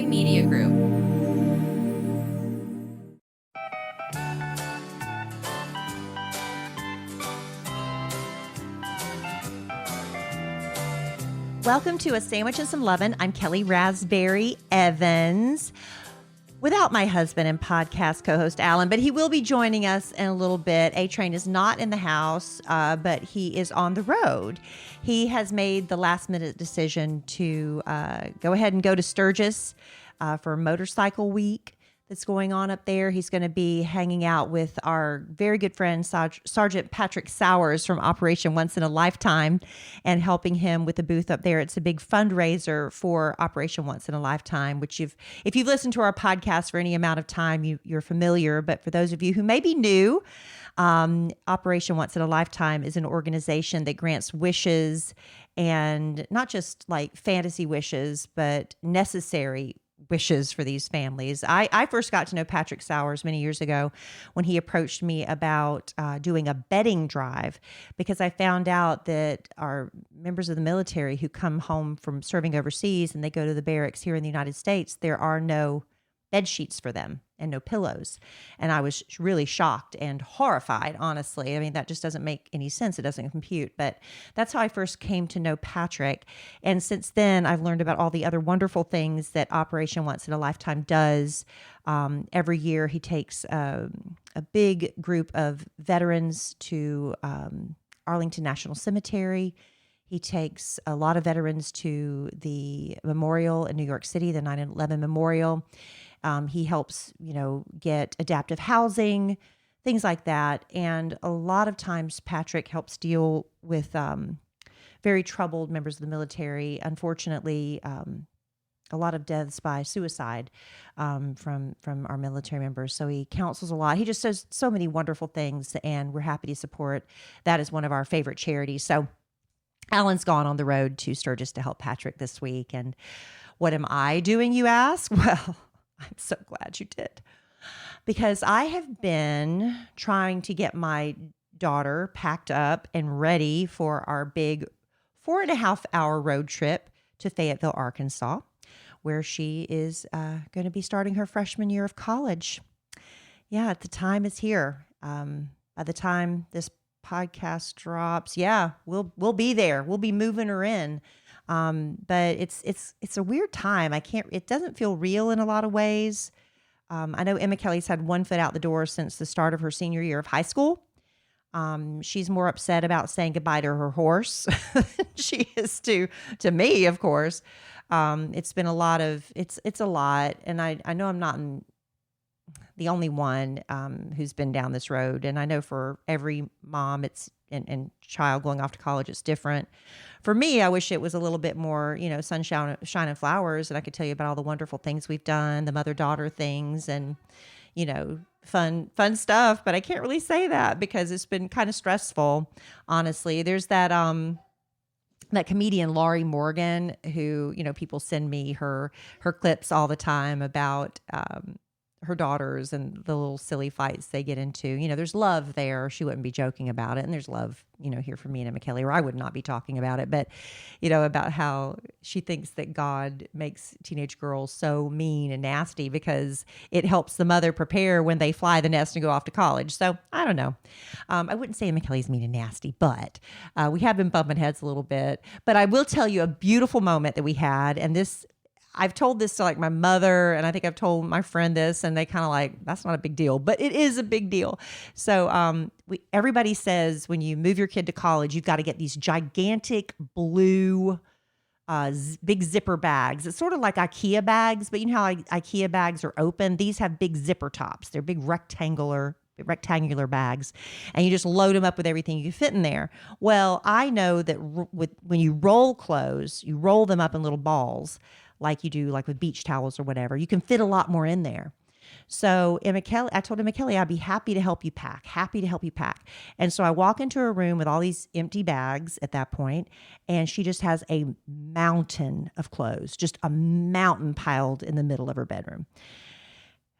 Media Group. Welcome to A Sandwich and Some Lovin'. I'm Kellie Raspberry Evans, without my husband and podcast co-host Alan, but he will be joining us in a little bit. A-Train is not in the house, but he is on the road. He has made the last-minute decision to go ahead and go to Sturgis for Motorcycle Week that's going on up there. He's going to be hanging out with our very good friend, Sergeant Patrick Sowers from Operation Once in a Lifetime, and helping him with the booth up there. It's a big fundraiser for Operation Once in a Lifetime, which if you've listened to our podcast for any amount of time, you're familiar. But for those of you who may be new, Operation Once in a Lifetime is an organization that grants wishes, and not just like fantasy wishes, but necessary wishes for these families. I first got to know Patrick Sowers many years ago when he approached me about doing a bedding drive, because I found out that our members of the military who come home from serving overseas and they go to the barracks here in the United States, there are no bed sheets for them and no pillows. And I was really shocked and horrified, honestly. I mean, that just doesn't make any sense. It doesn't compute. But that's how I first came to know Patrick. And since then, I've learned about all the other wonderful things that Operation Once in a Lifetime does. Every year, he takes a big group of veterans to Arlington National Cemetery. He takes a lot of veterans to the memorial in New York City, the 9/11 Memorial. He helps, get adaptive housing, things like that. And a lot of times Patrick helps deal with very troubled members of the military. Unfortunately, a lot of deaths by suicide from our military members. So he counsels a lot. He just does so many wonderful things, and we're happy to support. That is one of our favorite charities. So Alan's gone on the road to Sturgis to help Patrick this week. And what am I doing, you ask? Well, I'm so glad you did, because I have been trying to get my daughter packed up and ready for our big 4.5-hour road trip to Fayetteville, Arkansas, where she is going to be starting her freshman year of college. Yeah, the time is here. By the time this podcast drops, we'll be there. We'll be moving her in. But it's a weird time. It doesn't feel real in a lot of ways. I know Emma Kellie's had one foot out the door since the start of her senior year of high school. She's more upset about saying goodbye to her horse than she is to me, of course. It's been it's a lot. And I know I'm not the only one who's been down this road. And I know for every mom and child going off to college, it's different. For me, I wish it was a little bit more, sunshine and flowers, and I could tell you about all the wonderful things we've done, the mother-daughter things, and, fun stuff. But I can't really say that because it's been kind of stressful, honestly. There's that comedian Laurie Morgan who, people send me her clips all the time about her daughters and the little silly fights they get into. There's love there. She wouldn't be joking about it. And there's love, here for me and Emma Kellie, or I would not be talking about it. But, about how she thinks that God makes teenage girls so mean and nasty because it helps the mother prepare when they fly the nest and go off to college. So I don't know. I wouldn't say Emma Kellie's mean and nasty, but we have been bumping heads a little bit. But I will tell you a beautiful moment that we had. And I've told this to like my mother, and I think I've told my friend this, and they kind of like, that's not a big deal, but it is a big deal. So everybody says when you move your kid to college, you've got to get these gigantic blue big zipper bags. It's sort of like IKEA bags, but you know how IKEA bags are open? These have big zipper tops. They're big rectangular bags, and you just load them up with everything you can fit in there. Well, I know that when you roll clothes, you roll them up in little balls, like you do like with beach towels or whatever. You can fit a lot more in there. So I told Emma Kellie, I'd be happy to help you pack. And so I walk into her room with all these empty bags at that point, and she just has a mountain of clothes, just a mountain piled in the middle of her bedroom.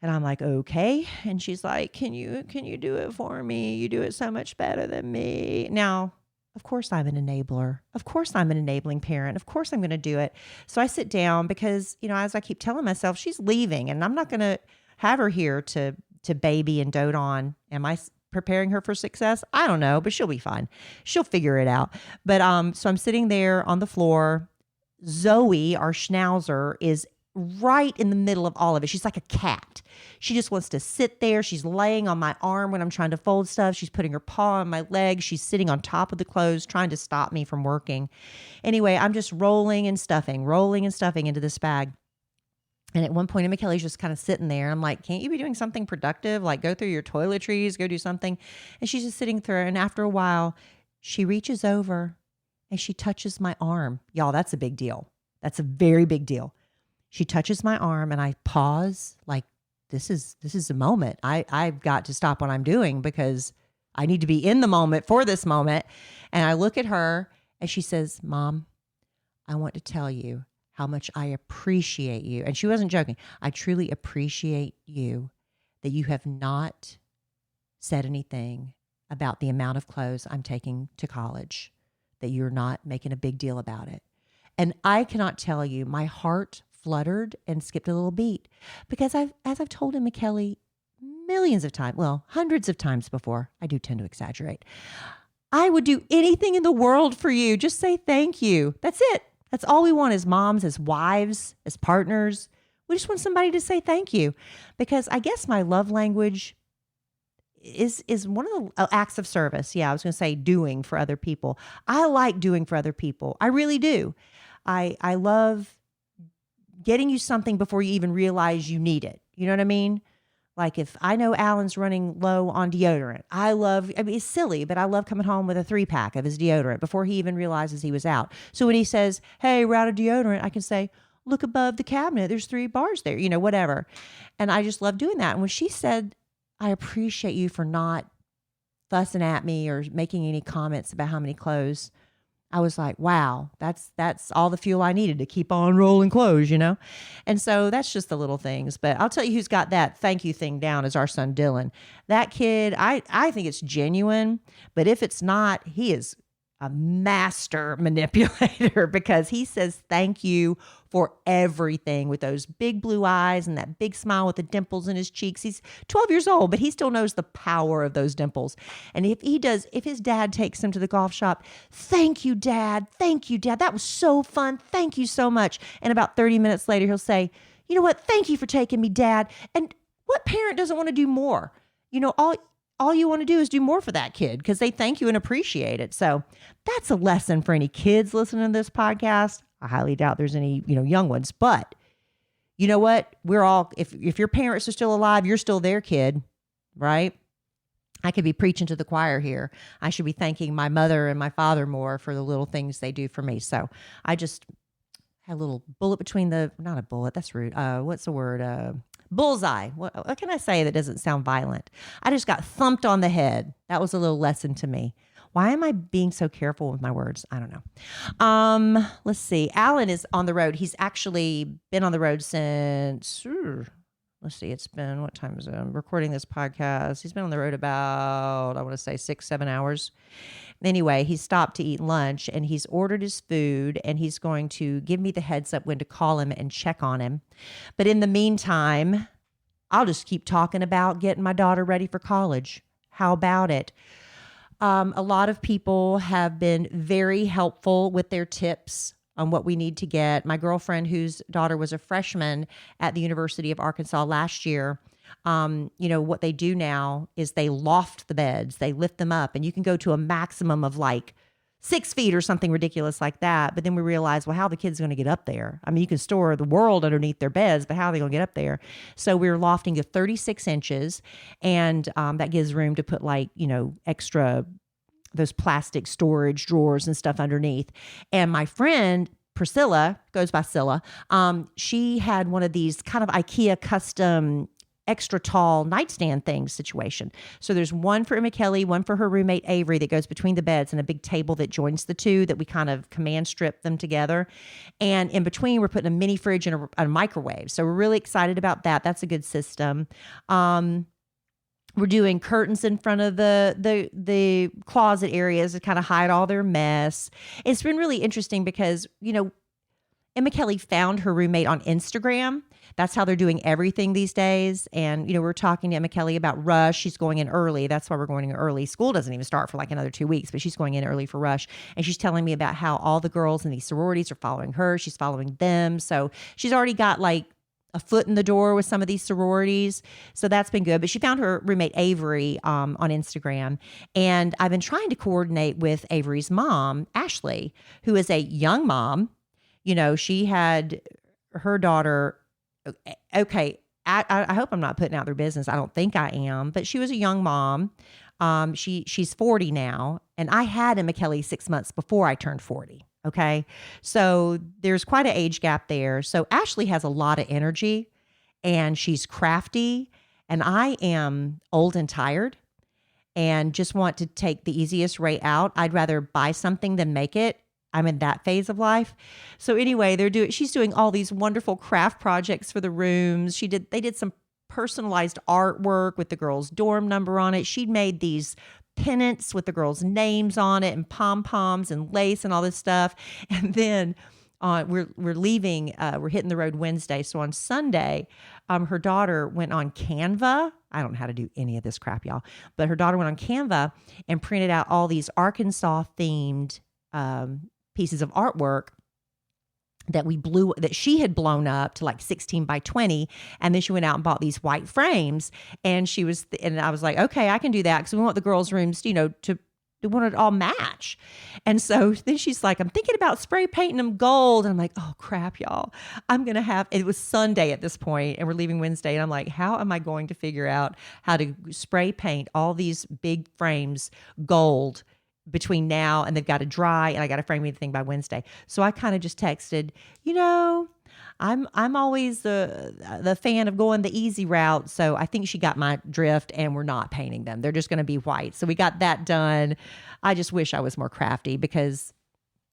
And I'm like, okay. And she's like, can you do it for me? You do it so much better than me. Now, of course I'm an enabler. Of course I'm an enabling parent. Of course I'm going to do it. So I sit down because, as I keep telling myself, she's leaving and I'm not going to have her here to baby and dote on. Am I preparing her for success? I don't know, but she'll be fine. She'll figure it out. But so I'm sitting there on the floor. Zoe, our schnauzer, is right in the middle of all of it. She's like a cat. She just wants to sit there. She's laying on my arm when I'm trying to fold stuff. She's putting her paw on my leg. She's sitting on top of the clothes, trying to stop me from working. Anyway, I'm just rolling and stuffing into this bag. And at one point, Kelly's just kind of sitting there. I'm like, can't you be doing something productive? Like go through your toiletries, go do something. And she's just sitting there. And after a while, she reaches over and she touches my arm. Y'all, that's a big deal. That's a very big deal. She touches my arm and I pause like, this is a moment. I've got to stop what I'm doing because I need to be in the moment for this moment. And I look at her and she says, Mom, I want to tell you how much I appreciate you. And she wasn't joking. I truly appreciate you that you have not said anything about the amount of clothes I'm taking to college, that you're not making a big deal about it. And I cannot tell you, my heart fluttered and skipped a little beat because as I've told him, Kellie, millions of times, well, hundreds of times before, I do tend to exaggerate. I would do anything in the world for you. Just say thank you. That's it. That's all we want as moms, as wives, as partners. We just want somebody to say thank you because I guess my love language is one of the acts of service. Yeah, I was going to say doing for other people. I like doing for other people. I really do. I love getting you something before you even realize you need it. You know what I mean? Like if I know Alan's running low on deodorant, it's silly, but I love coming home with a 3-pack of his deodorant before he even realizes he was out. So when he says, hey, we're out of deodorant, I can say, look above the cabinet. There's 3 bars there, whatever. And I just love doing that. And when she said, I appreciate you for not fussing at me or making any comments about how many clothes, I was like, wow, that's all the fuel I needed to keep on rolling clothes, And so that's just the little things. But I'll tell you who's got that thank you thing down is our son, Dylan. That kid, I think it's genuine. But if it's not, he is a master manipulator because he says thank you for everything with those big blue eyes and that big smile with the dimples in his cheeks. He's 12 years old, but he still knows the power of those dimples. And if his dad takes him to the golf shop, thank you, Dad. Thank you, Dad. That was so fun. Thank you so much. And about 30 minutes later, he'll say, you know what? Thank you for taking me, Dad. And what parent doesn't want to do more? All you want to do is do more for that kid because they thank you and appreciate it. So that's a lesson for any kids listening to this podcast. I highly doubt there's any, young ones, but you know what? We're all, if your parents are still alive, you're still their kid, right? I could be preaching to the choir here. I should be thanking my mother and my father more for the little things they do for me. So I just had a little bullet between not a bullet. That's rude. What's the word? Bullseye. What can I say that doesn't sound violent? I just got thumped on the head. That was a little lesson to me. Why am I being so careful with my words? I don't know. Let's see. Alan is on the road. He's actually been on the road since, let's see, it's been, what time is it? I'm recording this podcast. He's been on the road about, I want to say 6-7 hours. Anyway, he stopped to eat lunch and he's ordered his food and he's going to give me the heads up when to call him and check on him. But in the meantime, I'll just keep talking about getting my daughter ready for college. How about it? A lot of people have been very helpful with their tips on what we need to get. My girlfriend, whose daughter was a freshman at the University of Arkansas last year, what they do now is they loft the beds, they lift them up, and you can go to a maximum of like 6 feet or something ridiculous like that. But then we realized, well, how are the kids going to get up there? I mean, you can store the world underneath their beds, but how are they going to get up there? So we're lofting to 36 inches, and that gives room to put extra, those plastic storage drawers and stuff underneath. And my friend, Priscilla, goes by Scylla, she had one of these kind of IKEA custom extra tall nightstand thing situation. So there's one for Kellie, one for her roommate Avery that goes between the beds, and a big table that joins the two that we kind of command strip them together. And in between, we're putting a mini fridge and a microwave. So we're really excited about that. That's a good system. We're doing curtains in front of the closet areas to kind of hide all their mess. It's been really interesting because, Emma Kellie found her roommate on Instagram. That's how they're doing everything these days. And, we're talking to Emma Kellie about Rush. She's going in early. That's why we're going in early. School doesn't even start for like another 2 weeks, but she's going in early for Rush. And she's telling me about how all the girls in these sororities are following her. She's following them. So she's already got like a foot in the door with some of these sororities. So that's been good. But she found her roommate Avery on Instagram. And I've been trying to coordinate with Avery's mom, Ashley, who is a young mom. She had her daughter. Okay, I hope I'm not putting out their business. I don't think I am. But she was a young mom. She's 40 now. And I had Emma Kellie 6 months before I turned 40. Okay. So there's quite an age gap there. So Ashley has a lot of energy and she's crafty, and I am old and tired and just want to take the easiest way out. I'd rather buy something than make it. I'm in that phase of life. So anyway, she's doing all these wonderful craft projects for the rooms. They did some personalized artwork with the girls' dorm number on it. She'd made these pennants with the girls' names on it and pom-poms and lace and all this stuff. And then we're leaving, we're hitting the road Wednesday. So on Sunday, her daughter went on Canva. I don't know how to do any of this crap, y'all. But her daughter went on Canva and printed out all these Arkansas-themed pieces of artwork that she had blown up to like 16 by 20. And then she went out and bought these white frames, and and I was like, okay, I can do that. Cause we want the girls' rooms, to want it all match. And so then she's like, I'm thinking about spray painting them gold. And I'm like, oh crap, y'all, it was Sunday at this point and we're leaving Wednesday. And I'm like, how am I going to figure out how to spray paint all these big frames gold between now and they've got to dry, and I got to frame anything by Wednesday. So I kind of just texted, I'm always the fan of going the easy route. So I think she got my drift, and we're not painting them. They're just going to be white. So we got that done. I just wish I was more crafty because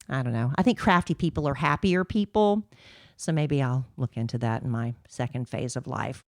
I don't know. I think crafty people are happier people. So maybe I'll look into that in my second phase of life.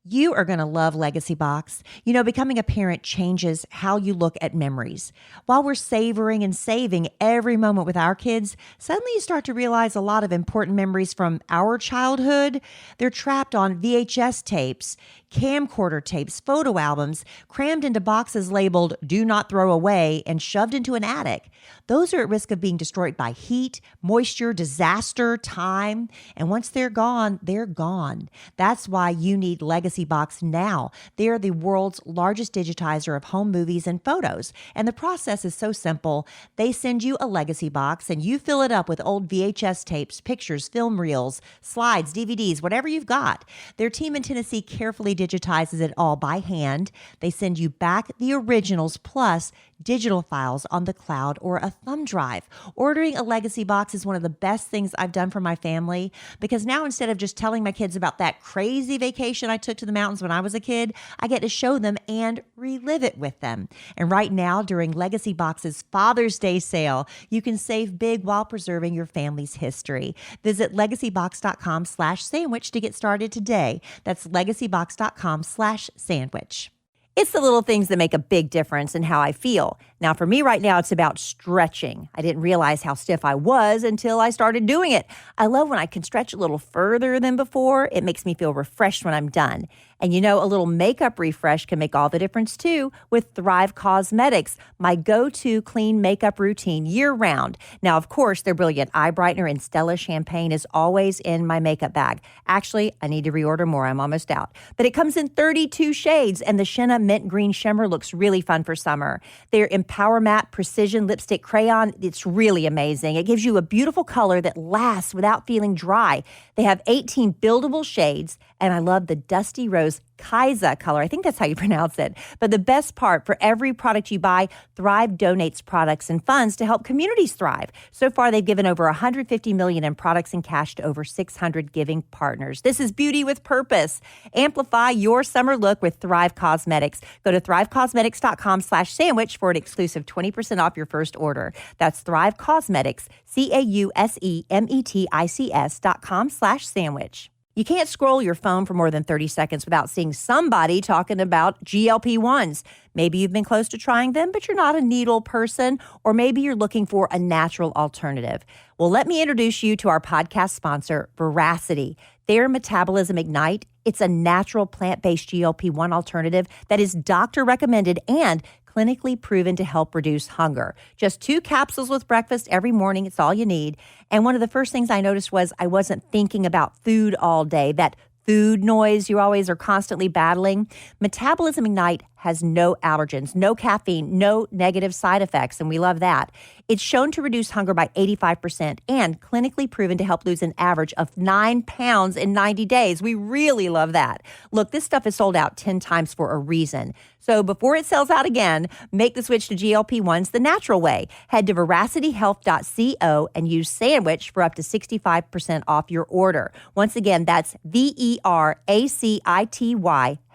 You are going to love Legacy Box. Becoming a parent changes how you look at memories. While we're savoring and saving every moment with our kids, suddenly you start to realize a lot of important memories from our childhood. They're trapped on VHS tapes, camcorder tapes, photo albums, crammed into boxes labeled "Do Not Throw Away" and shoved into an attic. Those are at risk of being destroyed by heat, moisture, disaster, time. And once they're gone, they're gone. That's why you need Legacy Box now. They're the world's largest digitizer of home movies and photos. And the process is so simple. They send you a Legacy Box and you fill it up with old VHS tapes, pictures, film reels, slides, DVDs, whatever you've got. Their team in Tennessee carefully digitizes it all by hand. They send you back the originals plus digital files on the cloud or a thumb drive. Ordering a Legacy Box is one of the best things I've done for my family, because now instead of just telling my kids about that crazy vacation I took to the mountains when I was a kid, I get to show them and relive it with them. And right now, during Legacy Box's Father's Day sale, you can save big while preserving your family's history. Visit legacybox.com/sandwich to get started today. That's legacybox.com/sandwich. It's the little things that make a big difference in how I feel. Now, for me right now, it's about stretching. I didn't realize how stiff I was until I started doing it. I love when I can stretch a little further than before. It makes me feel refreshed when I'm done. And a little makeup refresh can make all the difference too with Thrive Cosmetics, my go-to clean makeup routine year-round. Now, of course, their brilliant eye brightener and Stella champagne is always in my makeup bag. Actually, I need to reorder more. I'm almost out. But it comes in 32 shades, and the Shenna Mint Green Shimmer looks really fun for summer. Their Empower Matte Precision Lipstick Crayon, it's really amazing. It gives you a beautiful color that lasts without feeling dry. They have 18 buildable shades, and I love the Dusty Rose Kaisa color. I think that's how you pronounce it. But the best part, for every product you buy, Thrive donates products and funds to help communities thrive. So far, they've given over $150 million in products and cash to over 600 giving partners. This is beauty with purpose. Amplify your summer look with Thrive Cosmetics. Go to thrivecosmetics.com/sandwich for an exclusive 20% off your first order. That's Thrive Cosmetics, CAUSEMETICS.com/sandwich. You can't scroll your phone for more than 30 seconds without seeing somebody talking about GLP-1s. Maybe you've been close to trying them, but you're not a needle person, or maybe you're looking for a natural alternative. Well, let me introduce you to our podcast sponsor, Veracity. Their Metabolism Ignite, it's a natural plant-based GLP-1 alternative that is doctor recommended and clinically proven to help reduce hunger. Just 2 capsules with breakfast every morning. It's all you need. And one of the first things I noticed was I wasn't thinking about food all day. That food noise you always are constantly battling. Metabolism Ignite has no allergens, no caffeine, no negative side effects, and we love that. It's shown to reduce hunger by 85% and clinically proven to help lose an average of 9 pounds in 90 days. We really love that. Look, this stuff is sold out 10 times for a reason. So before it sells out again, make the switch to GLP-1s the natural way. Head to veracityhealth.co and use sandwich for up to 65% off your order. Once again, that's VERACITY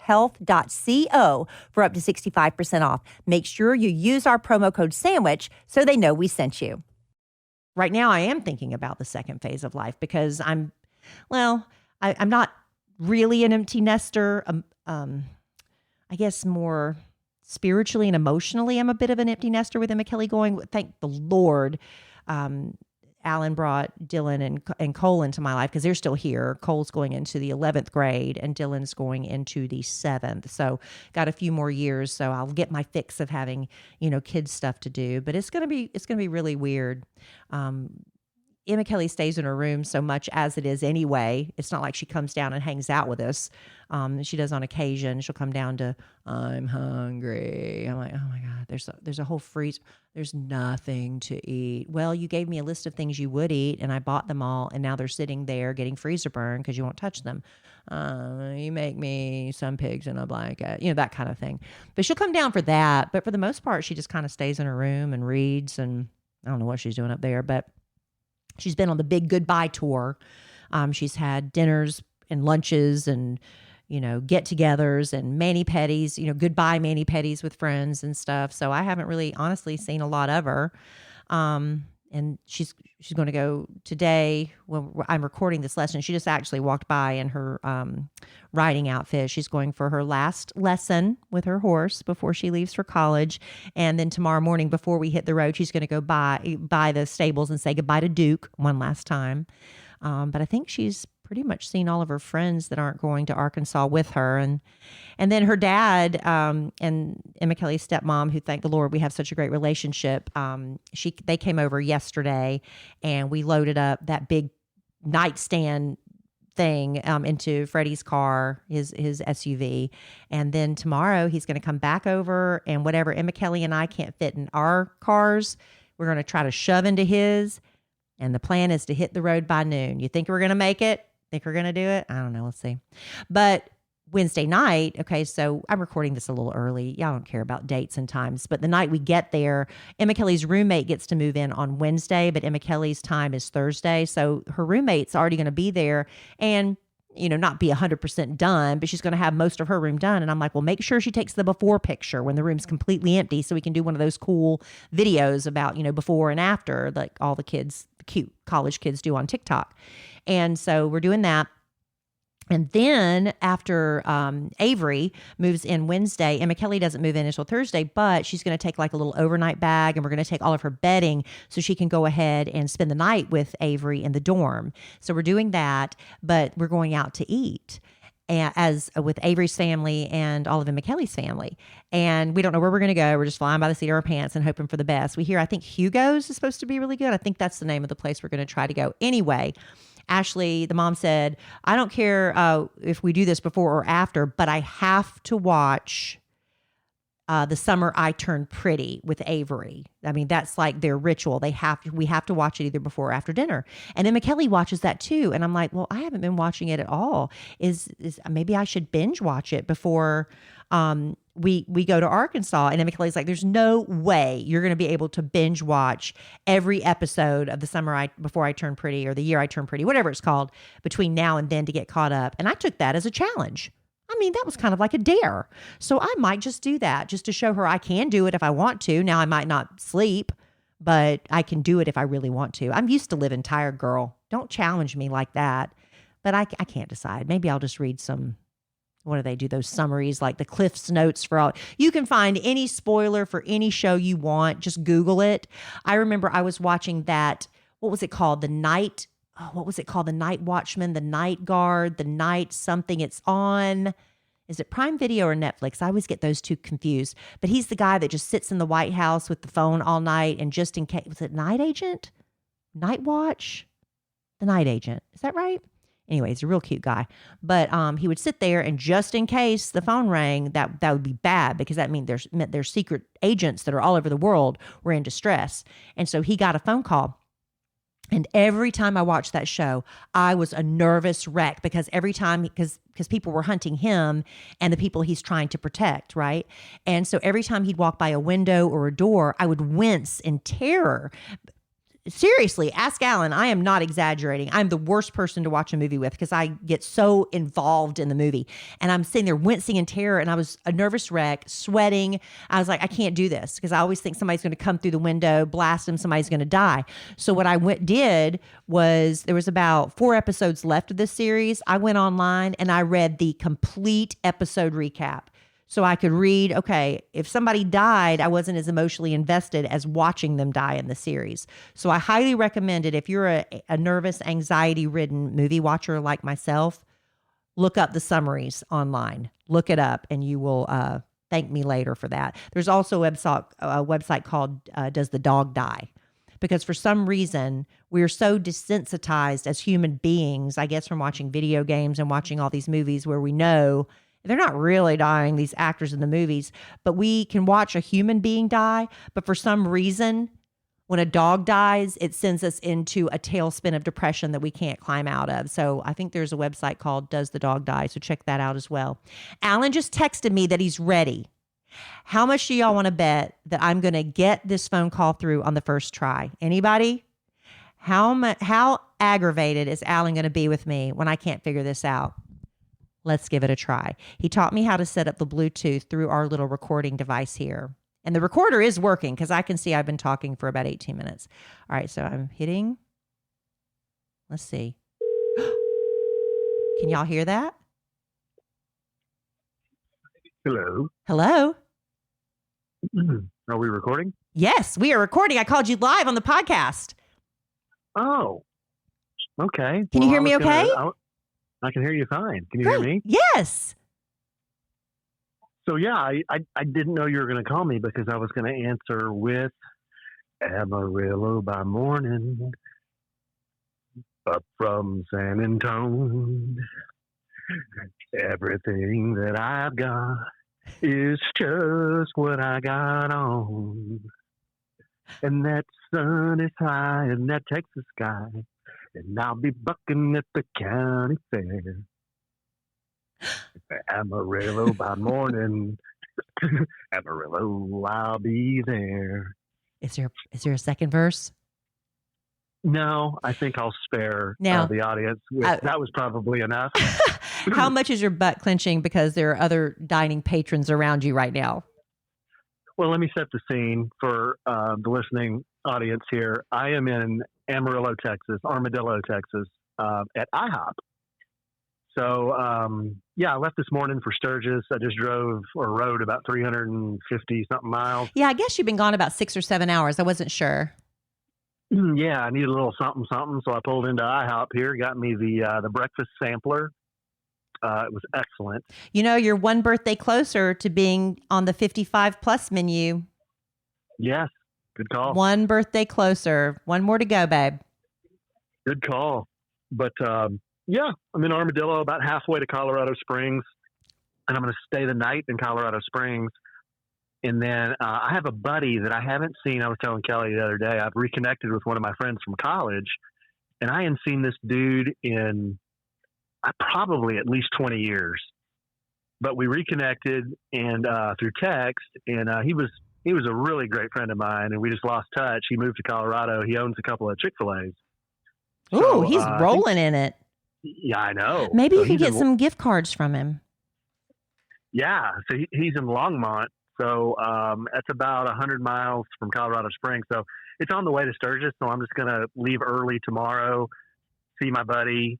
health.co for up to 65% off. Make sure you use our promo code SANDWICH so they know we sent you. Right now, I am thinking about the second phase of life because I'm not really an empty nester. I guess more spiritually and emotionally, I'm a bit of an empty nester with Emma Kellie going. Thank the Lord. Alan brought Dylan and Cole into my life because they're still here. Cole's going into the 11th grade and Dylan's going into the 7th. So got a few more years. So I'll get my fix of having, kids stuff to do, but it's going to be really weird. Emma Kellie stays in her room so much as it is anyway. It's not like she comes down and hangs out with us. She does on occasion. She'll come down to, I'm hungry. I'm like, oh my God, there's a whole freezer. There's nothing to eat. Well, you gave me a list of things you would eat and I bought them all. And now they're sitting there getting freezer burn because you won't touch them. You make me some pigs in a blanket, that kind of thing. But she'll come down for that. But for the most part, she just kind of stays in her room and reads. And I don't know what she's doing up there, but she's been on the big goodbye tour. She's had dinners and lunches and, get-togethers and mani-pedis, goodbye mani-pedis with friends and stuff. So I haven't really honestly seen a lot of her. And she's going to go today when I'm recording this lesson. She just actually walked by in her riding outfit. She's going for her last lesson with her horse before she leaves for college. And then tomorrow morning before we hit the road, she's going to go by the stables and say goodbye to Duke one last time. But I think she's pretty much seen all of her friends that aren't going to Arkansas with her. And then her dad and Emma Kellie's stepmom, who, thank the Lord, we have such a great relationship. They came over yesterday and we loaded up that big nightstand thing into Freddie's car, his SUV. And then tomorrow he's going to come back over and whatever Emma Kellie and I can't fit in our cars, we're going to try to shove into his. And the plan is to hit the road by noon. You think we're going to make it? Think we're going to do it? I don't know. Let's see. But Wednesday night, okay, so I'm recording this a little early. Y'all don't care about dates and times. But the night we get there, Emma Kellie's roommate gets to move in on Wednesday, but Emma Kellie's time is Thursday. So her roommate's already going to be there and, not be 100% done, but she's going to have most of her room done. And I'm like, well, make sure she takes the before picture when the room's completely empty so we can do one of those cool videos about, before and after, like all the kids, cute college kids do on TikTok. And so we're doing that. And then after Avery moves in Wednesday, Emma Kellie doesn't move in until Thursday, but she's going to take like a little overnight bag and we're going to take all of her bedding so she can go ahead and spend the night with Avery in the dorm. So we're doing that, but we're going out to eat. As with Avery's family and all of Emma Kellie's family. And we don't know where we're going to go. We're just flying by the seat of our pants and hoping for the best. We hear, I think Hugo's is supposed to be really good. I think that's the name of the place we're going to try to go. Anyway, Ashley, the mom, said, I don't care if we do this before or after, but I have to watch The Summer I Turned Pretty with Avery. I mean, that's like their ritual. We have to watch it either before or after dinner. And Emma Kellie watches that too. And I'm like, well, I haven't been watching it at all. Is maybe I should binge watch it before we go to Arkansas. And Emma Kellie's like, there's no way you're going to be able to binge watch every episode of The Summer Before I Turned Pretty or The Year I Turned Pretty, whatever it's called, between now and then to get caught up. And I took that as a challenge. I mean, that was kind of like a dare. So I might just do that just to show her I can do it if I want to. Now I might not sleep, but I can do it if I really want to. I'm used to living tired, girl. Don't challenge me like that. but I can't decide. Maybe I'll just read some. What do they do? Those summaries, like the Cliff's Notes for all. You can find any spoiler for any show you want. Just Google it. I remember I was watching that. What was it called? The Night. Oh, what was it called? The Night Watchman, the Night Guard, the Night something. It's on. Is it Prime Video or Netflix? I always get those two confused. But he's the guy that just sits in the White House with the phone all night, and just in case, was it Night Agent? Night Watch? The Night Agent. Is that right? Anyway, he's a real cute guy. But he would sit there, and just in case the phone rang, that would be bad, because that meant there's secret agents that are all over the world were in distress. And so he got a phone call. And every time I watched that show, I was a nervous wreck, because every time, because people were hunting him and the people he's trying to protect, right? And so every time he'd walk by a window or a door, I would wince in terror. Seriously, ask Alan. I am not exaggerating. I'm the worst person to watch a movie with, because I get so involved in the movie, and I'm sitting there wincing in terror, and I was a nervous wreck, sweating. I was like, I can't do this, because I always think somebody's going to come through the window, blast him, somebody's going to die. So what I did was, there was about 4 episodes left of this series. I went online and I read the complete episode recap. So I could read, okay, if somebody died, I wasn't as emotionally invested as watching them die in the series. So I highly recommend it. If you're a nervous, anxiety-ridden movie watcher like myself, look up the summaries online. Look it up, and you will thank me later for that. There's also a website called Does the Dog Die? Because for some reason, we're so desensitized as human beings, I guess from watching video games and watching all these movies where we know they're not really dying, these actors in the movies, but we can watch a human being die. But for some reason, when a dog dies, it sends us into a tailspin of depression that we can't climb out of. So I think there's a website called Does the Dog Die? So check that out as well. Alan just texted me that he's ready. How much do y'all want to bet that I'm going to get this phone call through on the first try? Anybody? How aggravated is Alan going to be with me when I can't figure this out? Let's give it a try. He taught me how to set up the Bluetooth through our little recording device here. And the recorder is working, because I can see I've been talking for about 18 minutes. All right, so I'm hitting. Let's see. Can y'all hear that? Hello. Hello? Are we recording? Yes, we are recording. I called you live on the podcast. Oh, okay. Can you hear me okay? I can hear you fine. Can you Great. hear me? Yes. So yeah, I didn't know you were going to call me, because I was going to answer with Amarillo by morning, up from San Antone. Everything that I've got is just what I got on. And that sun is high in that Texas sky, and I'll be bucking at the county fair. Amarillo by morning. Amarillo, I'll be there. Is there a second verse? No, I think I'll spare Now, the audience. That was probably enough. How much is your butt clenching because there are other dining patrons around you right now? Well, let me set the scene for the listening audience here. I am in Amarillo, Texas, Armadillo, Texas, at IHOP. So, I left this morning for Sturgis. I just rode about 350 something miles. Yeah, I guess you've been gone about 6 or 7 hours. I wasn't sure. Yeah, I needed a little something. So I pulled into IHOP here, got me the breakfast sampler. It was excellent. You know, you're one birthday closer to being on the 55 plus menu. Yes, good call. One birthday closer. One more to go, babe. Good call. But I'm in Armadillo, about halfway to Colorado Springs, and I'm going to stay the night in Colorado Springs. And then I have a buddy that I haven't seen. I was telling Kellie the other day, I've reconnected with one of my friends from college, and I hadn't seen this dude in probably at least 20 years. But we reconnected and through text, and he was a really great friend of mine, and we just lost touch. He moved to Colorado. He owns a couple of Chick-fil-A's. Ooh, he's rolling in it. Yeah, I know. Maybe you can get some gift cards from him. Yeah, so he's in Longmont. So that's about 100 miles from Colorado Springs. So it's on the way to Sturgis. So I'm just going to leave early tomorrow see my buddy,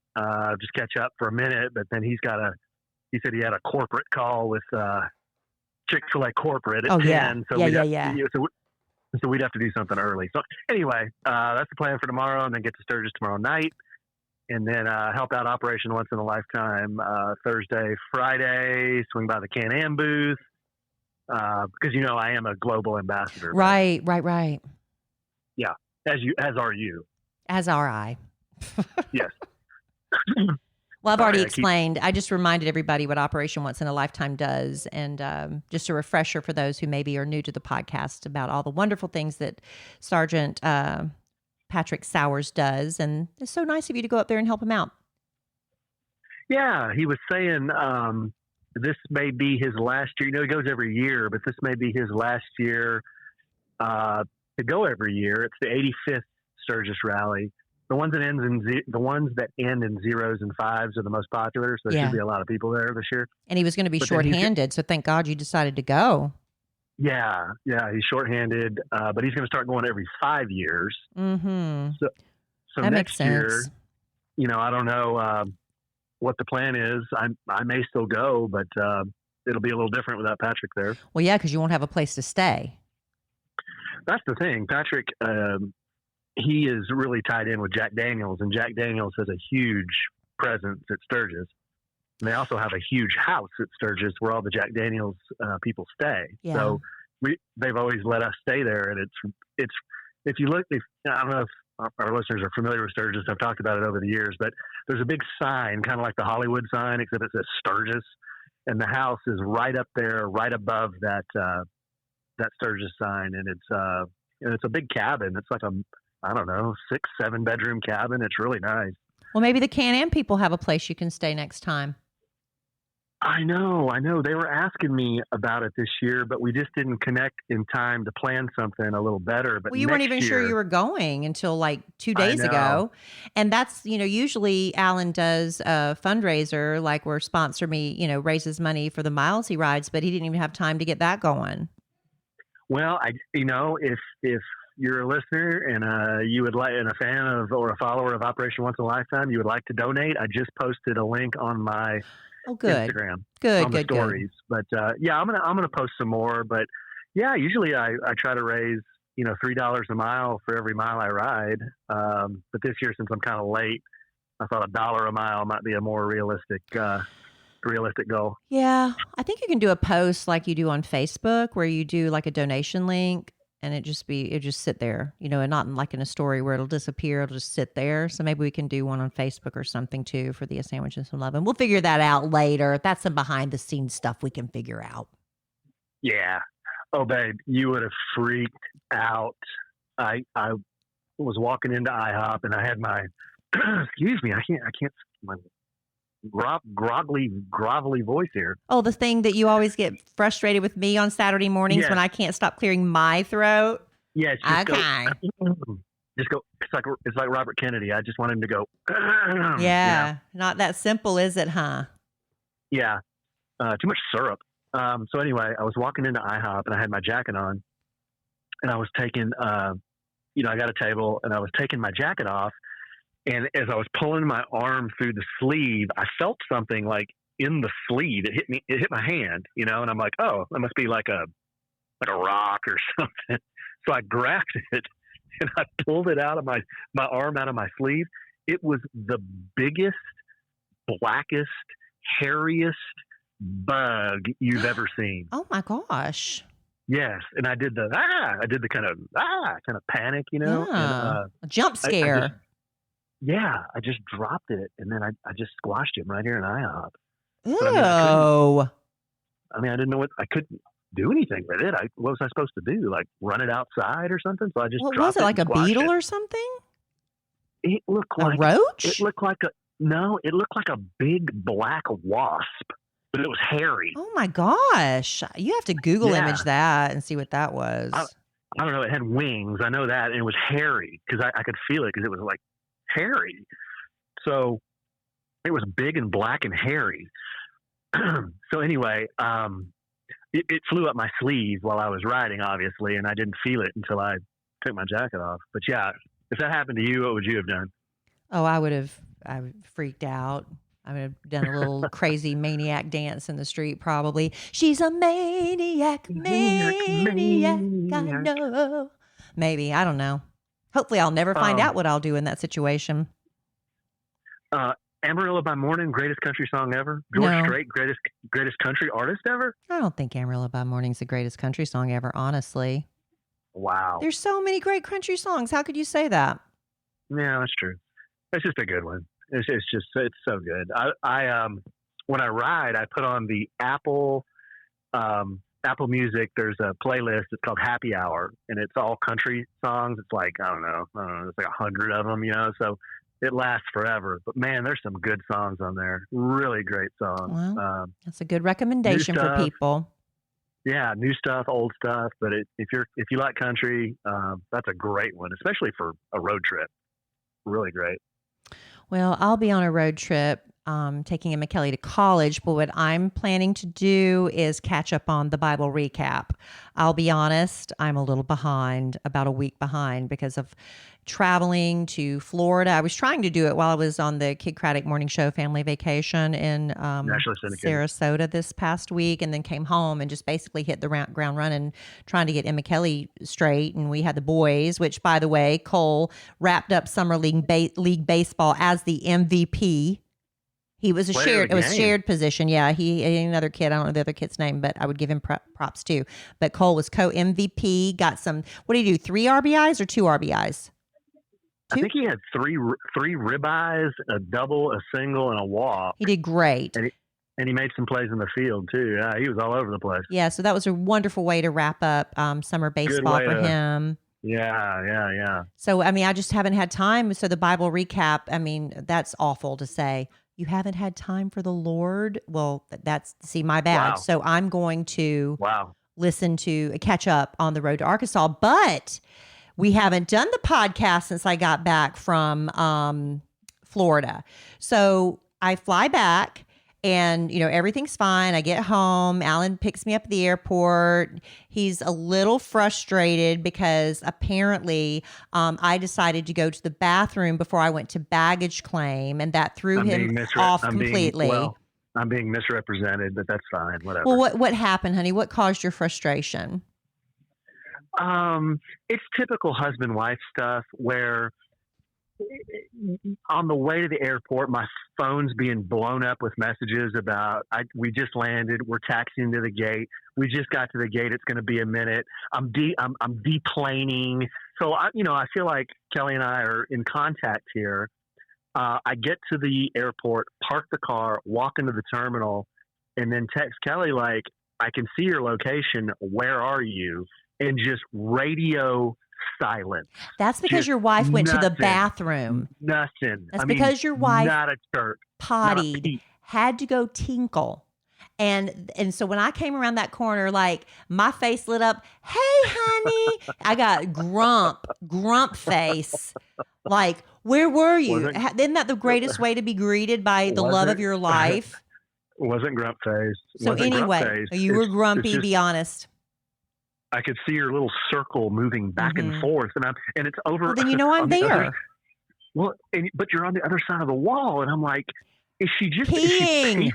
just catch up for a minute. But then he said he had a corporate call with Chick-fil-A corporate at 10. So so we'd have to do something early. So anyway, that's the plan for tomorrow, and then get to Sturgis tomorrow night, and then help out Operation Once in a Lifetime Thursday, Friday, swing by the Can-Am booth, because I am a global ambassador. Right. Yeah, as are you. As are I. Yes. Well, I've already explained. I just reminded everybody what Operation Once in a Lifetime does, and just a refresher for those who maybe are new to the podcast about all the wonderful things that Sergeant Patrick Sowers does. And it's so nice of you to go up there and help him out. Yeah, he was saying this may be his last year. He goes every year, but this may be his last year to go every year. It's the 85th Sturgis Rally. The ones that end in zeros and fives are the most popular, so there should be a lot of people there this year. And he was going to be shorthanded, so thank God you decided to go. Yeah, he's shorthanded, but he's going to start going every 5 years. Mm-hmm. So that next makes sense. year, I don't know what the plan is. I may still go, but it'll be a little different without Patrick there. Well, yeah, because you won't have a place to stay. That's the thing. Patrick, he is really tied in with Jack Daniels, and Jack Daniels has a huge presence at Sturgis. And they also have a huge house at Sturgis where all the Jack Daniels people stay. Yeah. So they've always let us stay there. And it's if you look, I don't know if our listeners are familiar with Sturgis. I've talked about it over the years, but there's a big sign, kind of like the Hollywood sign, except it says Sturgis, and the house is right up there, right above that Sturgis sign, and it's a big cabin. It's like I don't know, 6-7 bedroom cabin. It's really nice. Well, maybe the Can-Am people have a place you can stay next time. I know. They were asking me about it this year, but we just didn't connect in time to plan something a little better. But you weren't even sure you were going until like 2 days ago. And that's, usually Alan does a fundraiser, like where Sponsor Me, raises money for the miles he rides, but he didn't even have time to get that going. Well, if you're a listener and you would like, and a fan of or a follower of Operation Once in a Lifetime, you would like to donate, I just posted a link on my Instagram. Good. Stories. But I'm gonna post some more. But yeah, usually I try to raise $3 a mile for every mile I ride. But this year, since I'm kind of late, I thought $1 a mile might be a more realistic goal. Yeah, I think you can do a post like you do on Facebook where you do like a donation link. And it just sit there, and not like in a story where it'll disappear. It'll just sit there. So maybe we can do one on Facebook or something too for the A Sandwich and Some Love. And we'll figure that out later. That's some behind the scenes stuff we can figure out. Yeah. Oh, babe, you would have freaked out. I was walking into IHOP and I had my, excuse me, I can't, my grovelly voice here. Oh, the thing that you always get frustrated with me on Saturday mornings when I can't stop clearing my throat. Yes. Okay. Just go. It's like Robert Kennedy. I just want him to go. Yeah. Not that simple, is it, huh? Yeah. Too much syrup. So anyway, I was walking into IHOP and I had my jacket on, and I was taking, I got a table and I was taking my jacket off. And as I was pulling my arm through the sleeve, I felt something like in the sleeve. It hit my hand, and I'm like, oh, that must be like a rock or something. So I grabbed it and I pulled it out of my arm out of my sleeve. It was the biggest, blackest, hairiest bug you've ever seen. Oh my gosh. Yes. And I did the kind of panic, Yeah. A jump scare. I just dropped it, and then I just squashed him right here in IHOP. Ew. I didn't know I couldn't do anything with it. What was I supposed to do? Like run it outside or something? So I just dropped it. Was it like a beetle or something? It looked like a roach? It looked like a big black wasp, but it was hairy. Oh my gosh. You have to Google image that and see what that was. I don't know. It had wings. I know that. And it was hairy because I could feel it because it was like hairy. So it was big and black and hairy. So anyway, it flew up my sleeve while I was riding, obviously, and I didn't feel it until I took my jacket off. But yeah, if that happened to you, what would you have done? Oh, I would have freaked out. I would have done a little crazy maniac dance in the street, probably. She's a maniac, maniac, I know. Maybe, I don't know. Hopefully I'll never find out what I'll do in that situation. Amarillo by Morning, greatest country song ever. George Strait, greatest country artist ever. I don't think Amarillo by Morning's the greatest country song ever, honestly. Wow. There's so many great country songs. How could you say that? Yeah, that's true. It's just a good one. It's so good. I when I ride, I put on the Apple Music. There's a playlist. It's called Happy Hour, and it's all country songs. It's like I don't know. It's like 100 of them, So it lasts forever. But man, there's some good songs on there. Really great songs. Well, that's a good recommendation for people. Yeah, new stuff, old stuff. But if you like country, that's a great one, especially for a road trip. Really great. Well, I'll be on a road trip taking Emma Kellie to college, but what I'm planning to do is catch up on the Bible recap. I'll be honest, I'm a little behind, about a week behind because of traveling to Florida. I was trying to do it while I was on the Kid Craddock Morning Show family vacation in Sarasota this past week, and then came home and just basically hit the ground running trying to get Emma Kellie straight. And we had the boys, which, by the way, Cole wrapped up Summer League Baseball as the MVP. He was shared position. Yeah, he another kid. I don't know the other kid's name, but I would give him props too. But Cole was co-MVP. Got some. What did he do? 3 RBIs or 2 RBIs? I think he had three ribeyes, a double, a single, and a walk. He did great. And he made some plays in the field too. Yeah, he was all over the place. Yeah, so that was a wonderful way to wrap up summer baseball for him. Yeah. So I mean, I just haven't had time. So the Bible recap. I mean, that's awful to say. You haven't had time for the Lord? Well, my bad. Wow. So I'm going to listen to catch up on the road to Arkansas, but we haven't done the podcast since I got back from Florida. So I fly back and, everything's fine. I get home. Alan picks me up at the airport. He's a little frustrated because apparently I decided to go to the bathroom before I went to baggage claim, and that threw him off completely. I'm being misrepresented, but that's fine. Whatever. Well, what happened, honey? What caused your frustration? It's typical husband-wife stuff where on the way to the airport, my phone's being blown up with messages about we just landed, we're taxiing to the gate, we just got to the gate, it's going to be a minute. I'm deplaning. So I feel like Kellie and I are in contact here. I get to the airport, park the car, walk into the terminal, and then text Kellie like, I can see your location. Where are you? And just radio silence. That's because your wife went to the bathroom. Nothing. That's because your wife not a chirp, pottied, had to go tinkle. And so when I came around that corner, like my face lit up. Hey, honey, I got grump face. Like, where were you? Isn't that the greatest way to be greeted by the love of your life? Wasn't grump face. So anyway, you were grumpy. Be honest. I could see your little circle moving back and forth, and it's over. Well, then I'm there. But you're on the other side of the wall, and I'm like, is she peeing?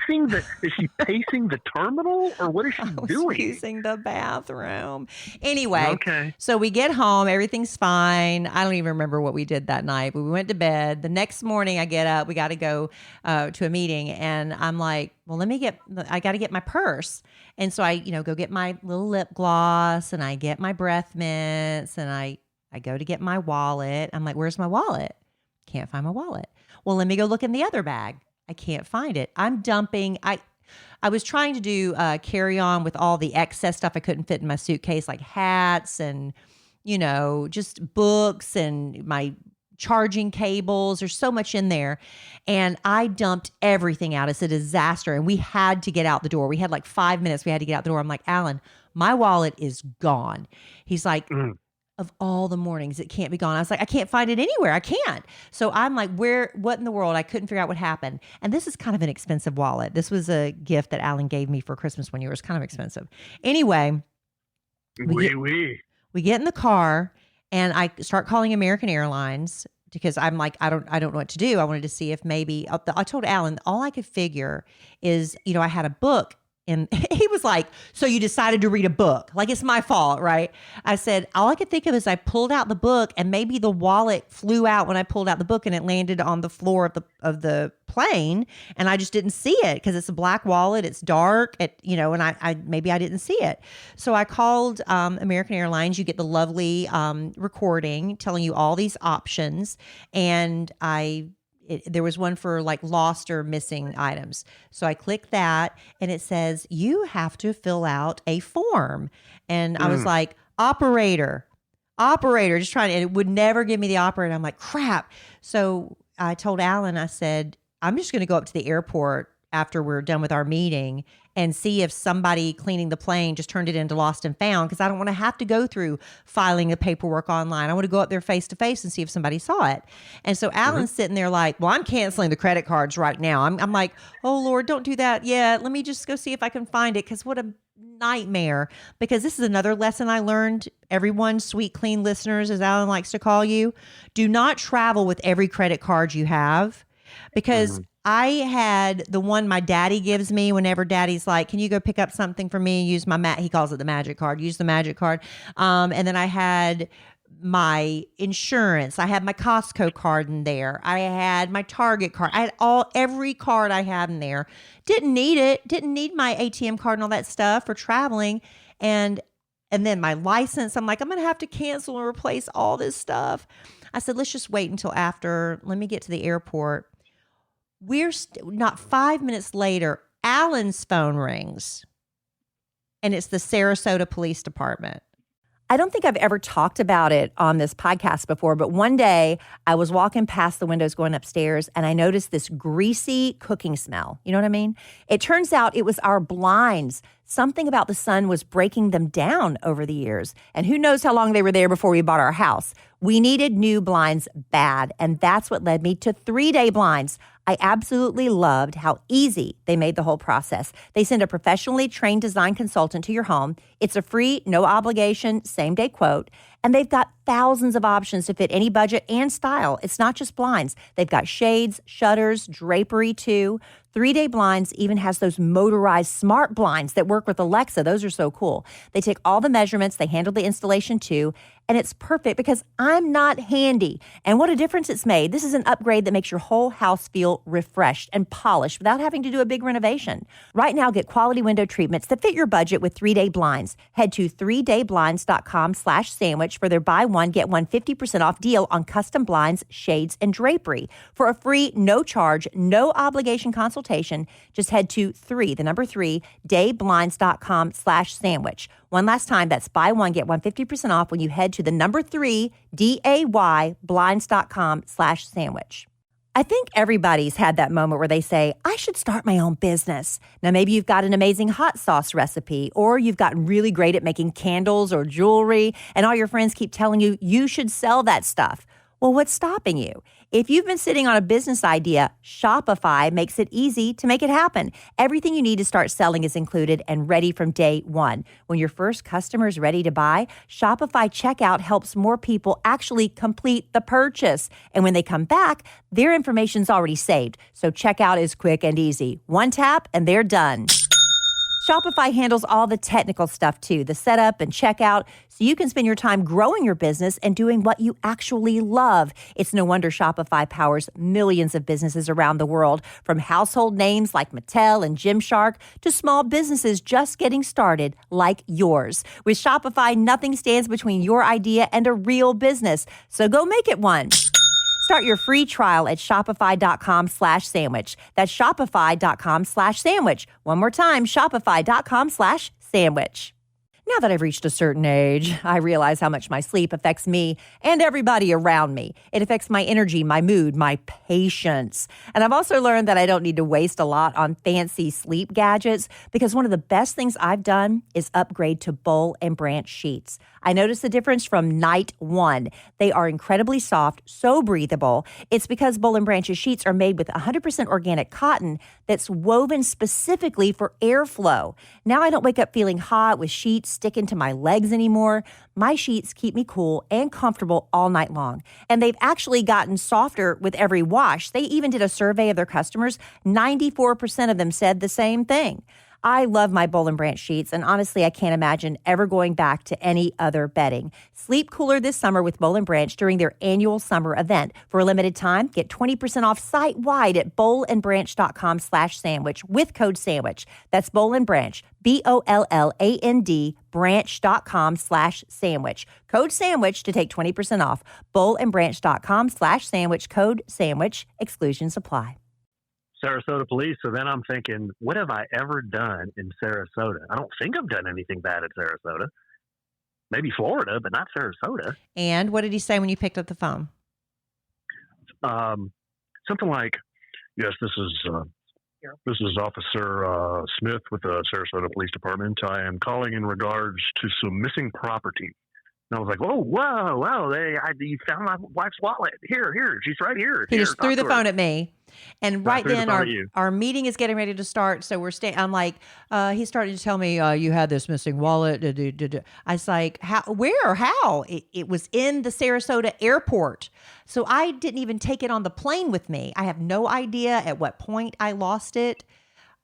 Is she pacing the terminal, or what is she doing? Using the bathroom. Anyway, okay. So we get home, everything's fine. I don't even remember what we did that night, but we went to bed. The next morning, I get up. We got to go to a meeting, and I'm like, well, I got to get my purse. And so I, go get my little lip gloss, and I get my breath mints, and I go to get my wallet. I'm like, where's my wallet? Can't find my wallet. Well, let me go look in the other bag. I can't find it. I'm dumping. I was trying to do carry on with all the excess stuff I couldn't fit in my suitcase, like hats and, just books and my charging cables. There's so much in there. And I dumped everything out. It's a disaster. And we had to get out the door. We had like 5 minutes. We had to get out the door. I'm like, Alan, my wallet is gone. He's like, of all the mornings, it can't be gone. I was like, I can't find it anywhere. I can't. So I'm like, what in the world? I couldn't figure out what happened. And this is kind of an expensive wallet. This was a gift that Alan gave me for Christmas one year. It was kind of expensive. Anyway, we get in the car and I start calling American Airlines because I'm like, I don't know what to do. I wanted to see if maybe I told Alan, all I could figure is, I had a book. And he was like, so you decided to read a book? Like, it's my fault, right? I said, all I could think of is I pulled out the book and maybe the wallet flew out when I pulled out the book and it landed on the floor of the plane. And I just didn't see it because it's a black wallet. It's dark, and I maybe I didn't see it. So I called American Airlines. You get the lovely recording telling you all these options. And there was one for like lost or missing items. So I clicked that and it says, you have to fill out a form. And I was like, operator, just trying to, and it would never give me the operator. I'm like, crap. So I told Alan, I said, I'm just going to go up to the airport after we're done with our meeting and see if somebody cleaning the plane just turned it into lost and found, because I don't want to have to go through filing the paperwork online. I want to go up there face to face and see if somebody saw it. And so Alan's sitting there like, well, I'm canceling the credit cards right now. I'm like, oh Lord, don't do that yet. Let me just go see if I can find it, because what a nightmare. Because this is another lesson I learned. Everyone, sweet, clean listeners, as Alan likes to call you, do not travel with every credit card you have, because I had the one my daddy gives me whenever daddy's like, can you go pick up something for me? Use my he calls it the magic card. Use the magic card. And then I had my insurance. I had my Costco card in there. I had my Target card. I had every card I had in there. Didn't need it. Didn't need my ATM card and all that stuff for traveling. And then my license, I'm like, I'm going to have to cancel and replace all this stuff. I said, let's just wait until after. Let me get to the airport. We're not 5 minutes later, Alan's phone rings, and it's the Sarasota Police Department. I don't think I've ever talked about it on this podcast before, but one day I was walking past the windows going upstairs and I noticed this greasy cooking smell. You know what I mean? It turns out it was our blinds. Something about the sun was breaking them down over the years. And who knows how long they were there before we bought our house. We needed new blinds bad, and that's what led me to 3-Day Blinds. I absolutely loved how easy they made the whole process. They send a professionally trained design consultant to your home. It's a free, no obligation, same-day quote. And they've got thousands of options to fit any budget and style. It's not just blinds. They've got shades, shutters, drapery too. 3-Day Blinds even has those motorized smart blinds that work with Alexa. Those are so cool. They take all the measurements. They handle the installation too. And it's perfect because I'm not handy. And what a difference it's made. This is an upgrade that makes your whole house feel refreshed and polished without having to do a big renovation. Right now, get quality window treatments that fit your budget with 3-Day Blinds. Head to 3dayblinds.com/sandwich for their buy one, get one 50% off deal on custom blinds, shades, and drapery. For a free, no charge, no obligation consultation, just head to 3dayblinds.com/sandwich. One last time, that's buy one, get one 50% off when you head to the 3dayblinds.com/sandwich. I think everybody's had that moment where they say, I should start my own business. Now, maybe you've got an amazing hot sauce recipe, or you've gotten really great at making candles or jewelry, and all your friends keep telling you you should sell that stuff. Well, what's stopping you? If you've been sitting on a business idea, Shopify makes it easy to make it happen. Everything you need to start selling is included and ready from day one. When your first customer is ready to buy, Shopify Checkout helps more people actually complete the purchase. And when they come back, their information's already saved. So checkout is quick and easy. One tap and they're done. Shopify handles all the technical stuff too, the setup and checkout, so you can spend your time growing your business and doing what you actually love. It's no wonder Shopify powers millions of businesses around the world, from household names like Mattel and Gymshark to small businesses just getting started like yours. With Shopify, nothing stands between your idea and a real business, so go make it one. Start your free trial at shopify.com/sandwich. That's shopify.com/sandwich. One more time, shopify.com/sandwich. Now that I've reached a certain age, I realize how much my sleep affects me and everybody around me. It affects my energy, my mood, my patience. And I've also learned that I don't need to waste a lot on fancy sleep gadgets, because one of the best things I've done is upgrade to Boll and Branch sheets. I noticed the difference from night one. They are incredibly soft, so breathable. It's because Boll and Branch's sheets are made with 100% organic cotton that's woven specifically for airflow. Now I don't wake up feeling hot with sheets sticking to my legs anymore. My sheets keep me cool and comfortable all night long. And they've actually gotten softer with every wash. They even did a survey of their customers. 94% of them said the same thing. I love my Boll & Branch sheets, and honestly, I can't imagine ever going back to any other bedding. Sleep cooler this summer with Boll & Branch during their annual summer event. For a limited time, get 20% off site-wide at bollandbranch.com/sandwich with code SANDWICH. That's Boll & Branch, BOLLAND, branch.com/sandwich. Code SANDWICH to take 20% off. bollandbranch.com/sandwich, code SANDWICH. Exclusions apply. Sarasota police. So then I'm thinking, what have I ever done in Sarasota? I don't think I've done anything bad at Sarasota. Maybe Florida, but not Sarasota. And what did he say when you picked up the phone? Something like, yes, this is Officer Smith with the Sarasota Police Department. I am calling in regards to some missing property. And I was like, whoa, you found my wife's wallet. Here, she's right here. He just threw the phone at me. And right then our meeting is getting ready to start. So I'm like, he started to tell me, you had this missing wallet. I was like, how? It was in the Sarasota Airport. So I didn't even take it on the plane with me. I have no idea at what point I lost it.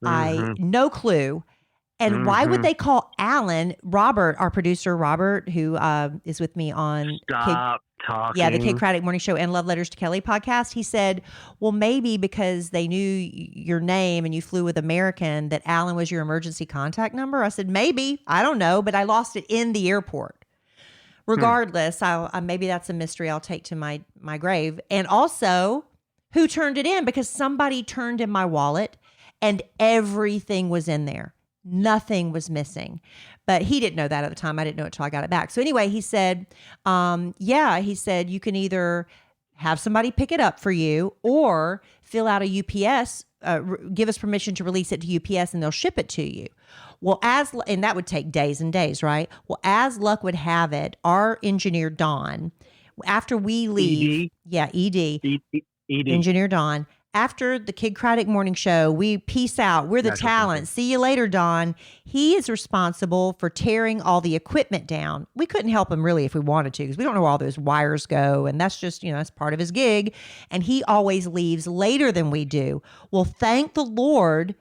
No clue. And why would they call Alan, Robert, our producer, Robert, who is with me on talking. The Kid Craddock Morning Show and Love Letters to Kellie podcast. He said, well, maybe because they knew your name and you flew with American, that Alan was your emergency contact number. I said, maybe. I don't know, but I lost it in the airport. Regardless, maybe that's a mystery I'll take to my grave. And also, who turned it in? Because somebody turned in my wallet and everything was in there. Nothing was missing. But he didn't know that at the time. I didn't know it till I got it back. So anyway, he said, he said, you can either have somebody pick it up for you or fill out a UPS, give us permission to release it to UPS and they'll ship it to you. Well, and that would take days and days, right? Well, as luck would have it, our engineer, Don, after we leave, ED. Engineer Don, after the Kid Craddock Morning Show, we peace out. We're the talent. See you later, Don. He is responsible for tearing all the equipment down. We couldn't help him really if we wanted to because we don't know where all those wires go. And that's just, that's part of his gig. And he always leaves later than we do. Well, thank the Lord,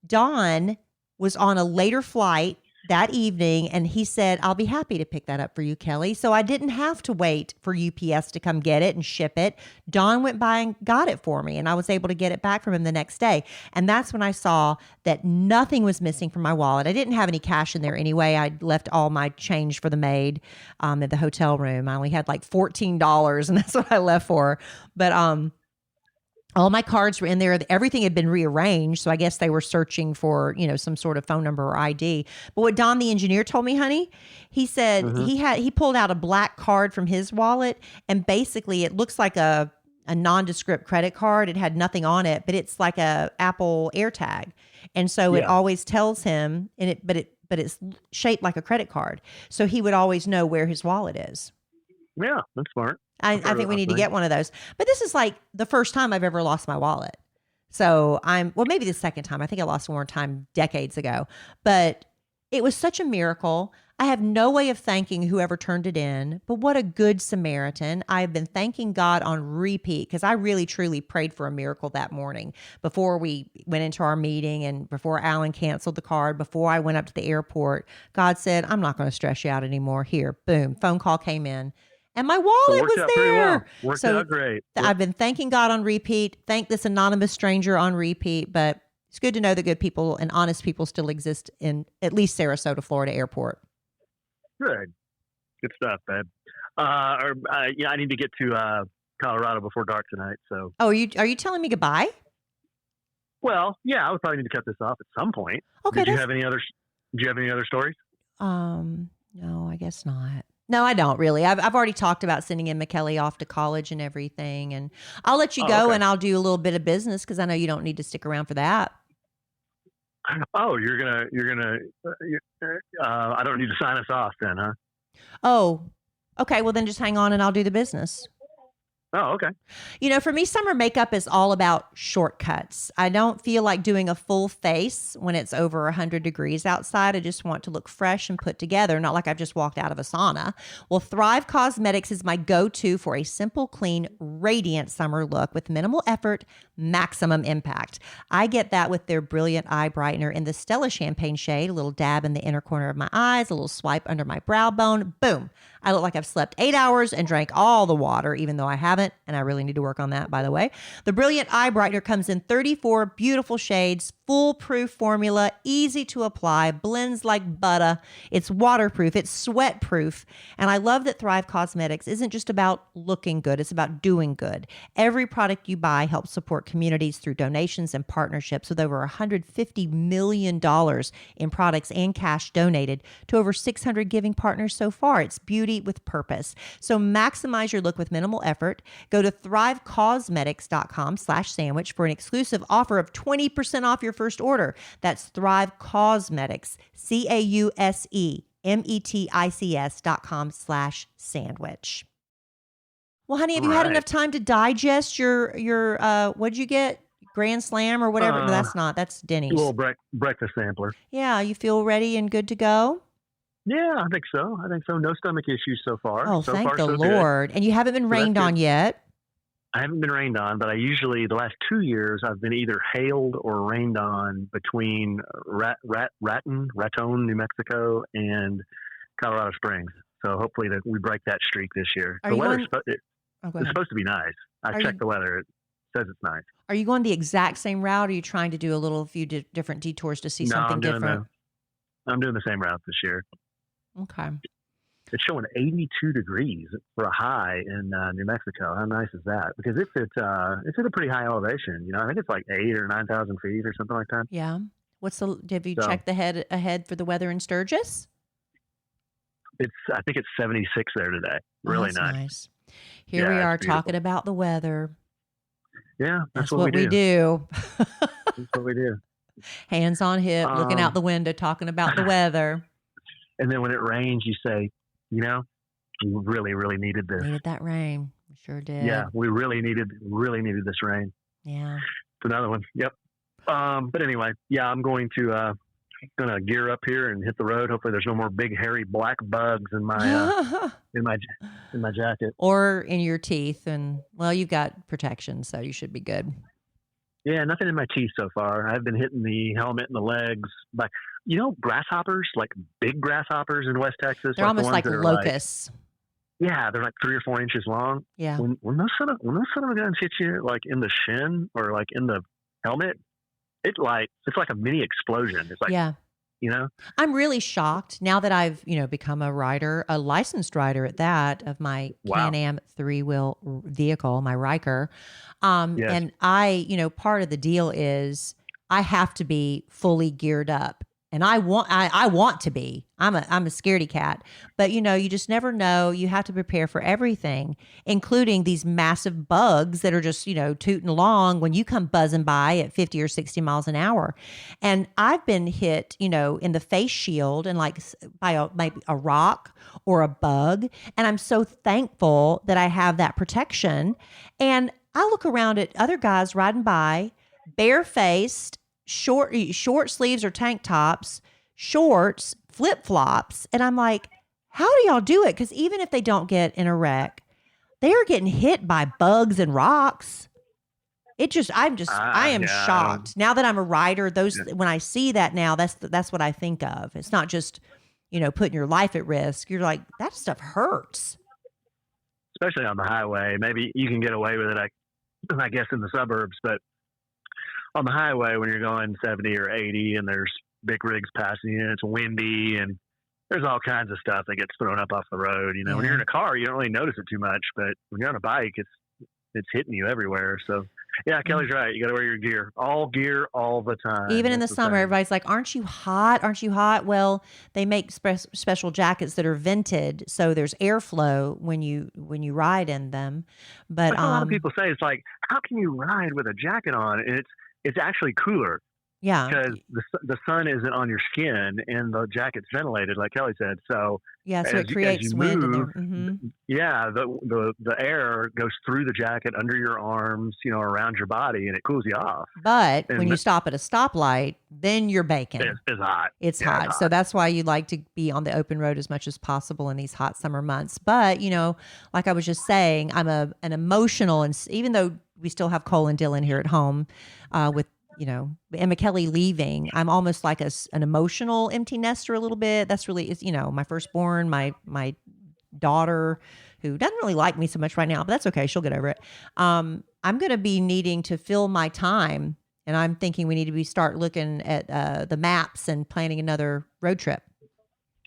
Don was on a later flight that evening, and he said, I'll be happy to pick that up for you, Kellie. So I didn't have to wait for UPS to come get it and ship it. Don went by and got it for me, and I was able to get it back from him the next day. And that's when I saw that nothing was missing from my wallet. I didn't have any cash in there anyway. I'd left all my change for the maid at the hotel room. I only had like $14, and that's what I left for. But all my cards were in there. Everything had been rearranged. So I guess they were searching for, some sort of phone number or ID. But what Don, the engineer, told me, honey, he said he pulled out a black card from his wallet. And basically it looks like a nondescript credit card. It had nothing on it, but it's like a Apple AirTag. And so it always tells him, but it's shaped like a credit card. So he would always know where his wallet is. Yeah, that's smart. I think we need to get one of those. But this is like the first time I've ever lost my wallet. So maybe the second time. I think I lost one more time decades ago. But it was such a miracle. I have no way of thanking whoever turned it in, but what a good Samaritan. I've been thanking God on repeat because I really, truly prayed for a miracle that morning before we went into our meeting and before Alan canceled the card, before I went up to the airport. God said, I'm not going to stress you out anymore. Here, boom, phone call came in. And my wallet was there. Worked out great. I've been thanking God on repeat. Thank this anonymous stranger on repeat. But it's good to know that good people and honest people still exist in at least Sarasota, Florida Airport. Good stuff, babe. I need to get to Colorado before dark tonight. So. Oh, are you telling me goodbye? Well, yeah, I would probably need to cut this off at some point. Okay. Do you have any other stories? No, I guess not. No, I don't really. I've already talked about sending Emma Kellie off to college and everything, and I'll let you go and I'll do a little bit of business because I know you don't need to stick around for that. Oh, you're gonna. I don't need to sign us off then, huh? Oh, okay. Well, then just hang on and I'll do the business. Oh, okay. For me, summer makeup is all about shortcuts. I don't feel like doing a full face when it's over 100 degrees outside. I just want to look fresh and put together, not like I've just walked out of a sauna. Well, Thrive Cosmetics is my go-to for a simple, clean, radiant summer look with minimal effort, maximum impact. I get that with their Brilliant Eye Brightener in the Stella Champagne shade, a little dab in the inner corner of my eyes, a little swipe under my brow bone. Boom. I look like I've slept 8 hours and drank all the water, even though I haven't, and I really need to work on that, by the way. The Brilliant Eye Brightener comes in 34 beautiful shades, foolproof formula, easy to apply, blends like butter. It's waterproof, it's sweat-proof, and I love that Thrive Cosmetics isn't just about looking good, it's about doing good. Every product you buy helps support communities through donations and partnerships with over $150 million in products and cash donated to over 600 giving partners so far. It's beauty with purpose. So maximize your look with minimal effort. Go to thrivecosmetics.com/sandwich for an exclusive offer of 20% off your first order. That's Thrive Cosmetics, CAUSEMETICS.com/sandwich. Well, honey, have you had enough time to digest your what'd you get? Grand Slam or whatever? No, that's Denny's. A little breakfast sampler. Yeah, you feel ready and good to go? Yeah, I think so. No stomach issues so far. Oh, so thank far, the so Lord. Good. And you haven't been rained on yet? I haven't been rained on, but the last 2 years, I've been either hailed or rained on between Raton, New Mexico, and Colorado Springs. So hopefully we break that streak this year. The weather's it's supposed to be nice. I checked the weather. It says it's nice. Are you going the exact same route, or are you trying to do a few different detours to see something different? I'm doing the same route this year. Okay. It's showing 82 degrees for a high in New Mexico. How nice is that? Because it's at a pretty high elevation. I think it's like 8,000 or 9,000 feet or something like that. Yeah. Have you checked ahead for the weather in Sturgis? I think it's 76 there today. Really nice. Here we are talking about the weather. Yeah, that's what we do. That's what we do. Hands on hip, looking out the window, talking about the weather. And then when it rains, you say, we really, really needed this. Needed that rain. We sure did. Yeah, we really needed this rain. Yeah. It's another one. Yep. But anyway, yeah, I'm going to gear up here and hit the road. Hopefully there's no more big hairy black bugs in my in my jacket or in your teeth. And well, you've got protection, so you should be good. Yeah, nothing in my teeth so far. I've been hitting the helmet and the legs by grasshoppers, like big grasshoppers in West Texas. They're almost like locusts. Yeah, they're like 3 or 4 inches long. Yeah. When those son of guns hit you like in the shin or like in the helmet, it's like a mini explosion. It's like, yeah. I'm really shocked now that I've, become a licensed rider at that of my Can-Am 3-wheel vehicle, my Riker. Yes. And I, part of the deal is I have to be fully geared up. And I want to be. I'm a scaredy cat. But you just never know. You have to prepare for everything, including these massive bugs that are just, tooting along when you come buzzing by at 50 or 60 miles an hour. And I've been hit, in the face shield and like by maybe a rock or a bug. And I'm so thankful that I have that protection. And I look around at other guys riding by, barefaced, short sleeves or tank tops, shorts, flip-flops. And I'm like, how do y'all do it? Because even if they don't get in a wreck, they are getting hit by bugs and rocks. I am shocked. Now that I'm a rider, when I see that now, that's what I think of. It's not just, putting your life at risk. You're like, that stuff hurts. Especially on the highway. Maybe you can get away with it, I guess, in the suburbs, but on the highway when you're going 70 or 80 and there's big rigs passing you, it's windy and there's all kinds of stuff that gets thrown up off the road. When you're in a car, you don't really notice it too much, but when you're on a bike, it's hitting you everywhere. So yeah, Kelly's right. You got to wear your gear all the time. Even in the summer, everybody's like, aren't you hot? Aren't you hot? Well, they make special jackets that are vented. So there's airflow when you ride in them. But a lot of people say it's like, how can you ride with a jacket on? And it's actually cooler. Yeah. because the sun isn't on your skin and the jacket's ventilated, like Kelly said. So Yeah. So it as creates you wind in there. move, Mm-hmm. yeah, the air goes through the jacket, under your arms, around your body, and it cools you off. But when And you stop at a stoplight, then you're baking. it's hot. It's Yeah, hot. So that's why you like to be on the open road as much as possible in these hot summer months. But, like I was just saying, I'm an emotional, and even though we still have Cole and Dylan here at home with, Emma Kellie leaving, I'm almost like an emotional empty nester a little bit. That's really, my firstborn, my daughter, who doesn't really like me so much right now, but that's okay. She'll get over it. I'm going to be needing to fill my time. And I'm thinking we need to start looking at the maps and planning another road trip.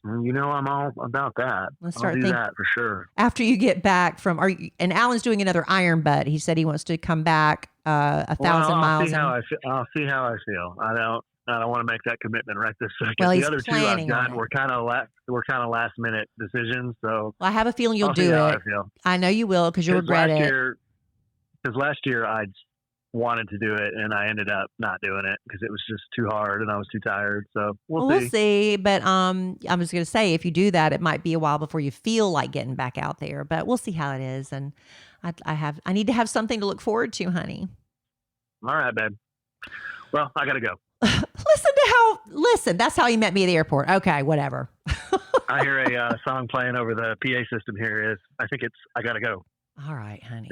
I'm all about that. Let's I'll do that for sure. After you get back from, and Alan's doing another iron butt. He said he wants to come back 1,000 miles. I'll see how I feel. I don't want to make that commitment right this second. Well, the he's other two I've planning on done it. were kind of last minute decisions. So Well, I have a feeling you'll I'll see do how it. I feel. I know you will because you'll regret it. Because last year I wanted to do it and I ended up not doing it because it was just too hard and I was too tired. So we'll see. But I was going to say, if you do that, it might be a while before you feel like getting back out there. But we'll see how it is. And I need to have something to look forward to, honey. All right, babe. Well, I got to go. Listen, that's how he met me at the airport. Okay, whatever. I hear a song playing over the PA system here. I think it's I Gotta Go. All right, honey.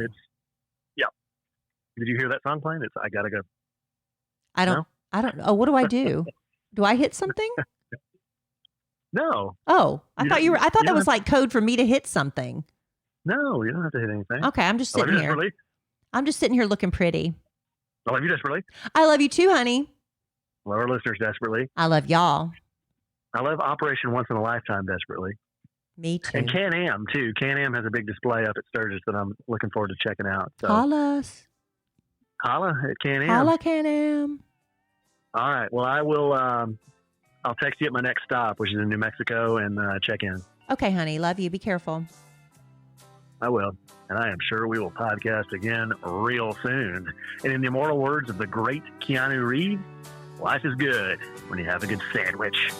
Did you hear that song playing? It's I Gotta Go. I don't know. What do I do? Do I hit something? No. Oh, I thought that was like code for me to hit something. No, you don't have to hit anything. Okay, I'm just sitting here. I'm just sitting here looking pretty. I love you desperately. I love you too, honey. Love our listeners desperately. I love y'all. I love Operation Once in a Lifetime desperately. Me too. And Can-Am too. Can-Am has a big display up at Sturgis that I'm looking forward to checking out. So Call us. Holla at Can-Am. Holla Can-Am. All right. Well, I will. I'll text you at my next stop, which is in New Mexico, and check in. Okay, honey. Love you. Be careful. I will. And I am sure we will podcast again real soon. And in the immortal words of the great Keanu Reeves, life is good when you have a good sandwich.